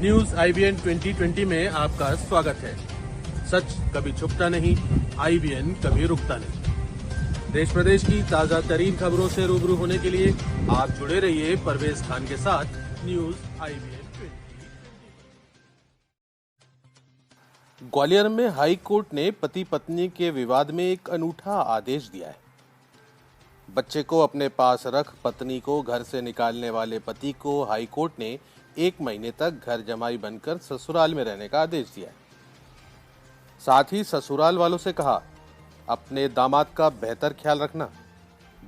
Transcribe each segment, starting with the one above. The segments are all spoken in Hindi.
न्यूज आईबीएन 2020 में आपका स्वागत है। सच कभी छुपता नहीं, आईबीएन कभी रुकता नहीं। देश प्रदेश की ताजा तरीन खबरों से रूबरू होने के लिए आप जुड़े रहिए परवेज खान के साथ न्यूज आईबीएन 2020। ग्वालियर में हाई कोर्ट ने पति पत्नी के विवाद में एक अनूठा आदेश दिया है। बच्चे को अपने पास रख पत्नी को घर से निकालने वाले पति को हाई कोर्ट ने 1 महीने तक घर जमाई बनकर ससुराल में रहने का आदेश दिया है। साथ ही ससुराल वालों से कहा, अपने दामाद का बेहतर ख्याल रखना,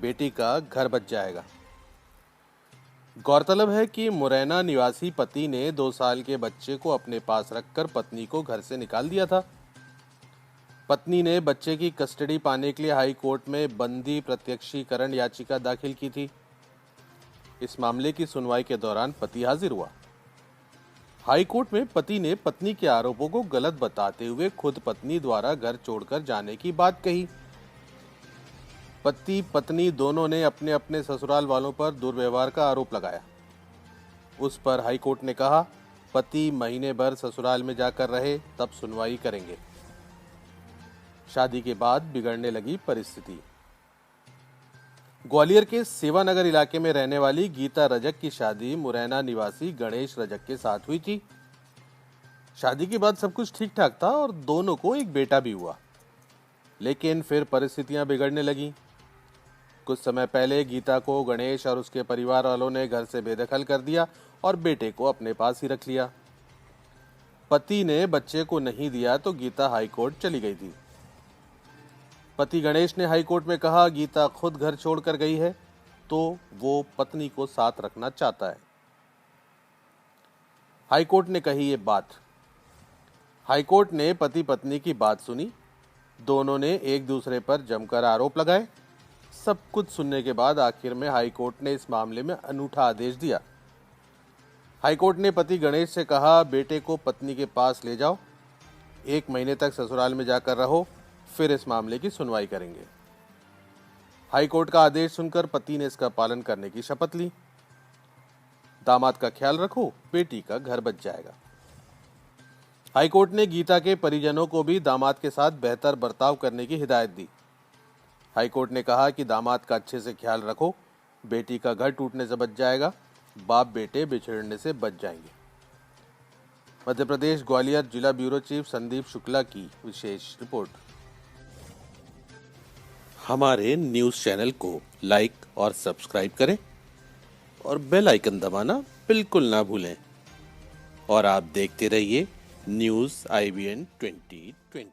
बेटी का घर बच जाएगा। गौरतलब है कि मुरैना निवासी पति ने 2 साल के बच्चे को अपने पास रखकर पत्नी को घर से निकाल दिया था। पत्नी ने बच्चे की कस्टडी पाने के लिए हाई कोर्ट में बंदी प्रत्यक्षीकरण याचिका दाखिल की थी। इस मामले की सुनवाई के दौरान पति हाजिर हुआ। हाई कोर्ट में पति ने पत्नी के आरोपों को गलत बताते हुए खुद पत्नी द्वारा घर छोड़कर जाने की बात कही। पति पत्नी दोनों ने अपने अपने ससुराल वालों पर दुर्व्यवहार का आरोप लगाया। उस पर हाई कोर्ट ने कहा, पति महीने भर ससुराल में जाकर रहे, तब सुनवाई करेंगे। शादी के बाद बिगड़ने लगी परिस्थिति। ग्वालियर के सेवानगर इलाके में रहने वाली गीता रजक की शादी मुरैना निवासी गणेश रजक के साथ हुई थी। शादी के बाद सब कुछ ठीक ठाक था और दोनों को एक बेटा भी हुआ, लेकिन फिर परिस्थितियां बिगड़ने लगी। कुछ समय पहले गीता को गणेश और उसके परिवार वालों ने घर से बेदखल कर दिया और बेटे को अपने पास ही रख लिया। पति ने बच्चे को नहीं दिया तो गीता हाई कोर्ट चली गई थी। पति गणेश ने हाई कोर्ट में कहा, गीता खुद घर छोड़कर गई है तो वो पत्नी को साथ रखना चाहता है। हाई कोर्ट ने कही ये बात। हाई कोर्ट ने पति पत्नी की बात सुनी। दोनों ने एक दूसरे पर जमकर आरोप लगाए। सब कुछ सुनने के बाद आखिर में हाई कोर्ट ने इस मामले में अनूठा आदेश दिया। हाई कोर्ट ने पति गणेश से कहा, बेटे को पत्नी के पास ले जाओ, 1 महीने तक ससुराल में जाकर रहो, फिर इस मामले की सुनवाई करेंगे। हाई कोर्ट का आदेश सुनकर पति ने इसका पालन करने की शपथ ली। दामाद का ख्याल रखो, बेटी का घर बच जाएगा। हाई कोर्ट ने गीता के परिजनों को भी दामाद के साथ बेहतर बर्ताव करने की हिदायत दी। हाई कोर्ट ने कहा कि दामाद का अच्छे से ख्याल रखो, बेटी का घर टूटने से बच जाएगा, बाप बेटे बिछड़ने से बच जाएंगे। मध्य प्रदेश ग्वालियर जिला ब्यूरो चीफ संदीप शुक्ला की विशेष रिपोर्ट। हमारे न्यूज़ चैनल को लाइक और सब्सक्राइब करें और बेल आइकन दबाना बिल्कुल ना भूलें। और आप देखते रहिए न्यूज़ आईबीएन 2020।